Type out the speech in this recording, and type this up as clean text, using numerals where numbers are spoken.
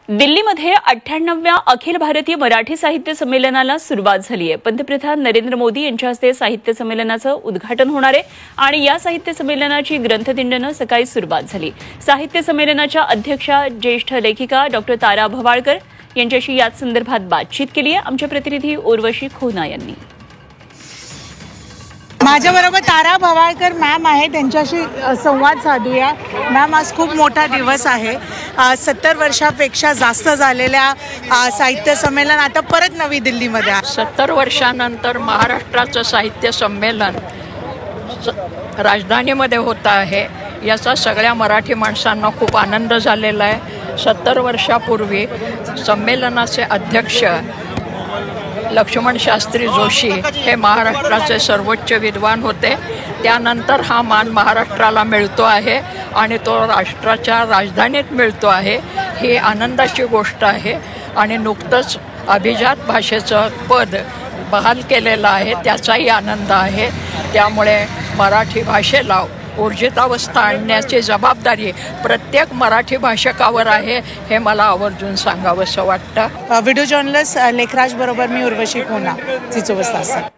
दिल्लीमध्ये 98व्या अखिल भारतीय मराठी साहित्य संमेलनाला सुरुवात झाली आहे। पंतप्रधान नरेंद्र मोदी यांच्या हस्ते साहित्य संमेलनाचं उद्घाटन होणार आहे आणि या साहित्य संमेलनाची ग्रंथदिंडीनं सकाळी सुरुवात झाली। साहित्य संमेलनाच्या अध्यक्षा ज्येष्ठ लेखिका डॉक्टर तारा भवाळकर यांच्याशी याच संदर्भात बातचीत केली आहे आमचे प्रतिनिधी उर्वशी खोना यांनी। माझ्याबरोबर तारा भवाळकर मॅम आहे, त्यांच्याशी संवाद साधूया। मॅम, आज खूप मोठा दिवस आहे। 70 वर्षापेक्षा जास्त झालेल्या साहित्य संमेलन आता परत नवी दिल्लीमध्ये आहे। 70 वर्षानंतर महाराष्ट्राचं साहित्य संमेलन राजधानीमध्ये होत आहे, याचा सगळ्या मराठी माणसांना खूप आनंद झालेला आहे। 70 वर्षापूर्वी संमेलनाचे अध्यक्ष लक्ष्मण शास्त्री जोशी हे महाराष्ट्राचे सर्वोच्च विद्वान होते। त्यानंतर हा मान महाराष्ट्राला मिळतो आहे आणि तो राष्ट्राच्या राजधानीत मिळतो आहे, ही आनंदाची गोष्ट आहे। आणि नुकतंच अभिजात भाषेचं पद बहाल केलेलं आहे, त्याचाही आनंद आहे। त्यामुळे मराठी भाषेला ऊर्जितावस्था आणण्याची जबाबदारी प्रत्येक मराठी भाषकावर आहे, हे मला आवर्जून सांगावंसं वाटतं। व्हिडिओ जर्नलिस्ट लेखराज बरोबर मी उर्वशी खोना, 3 वाजता।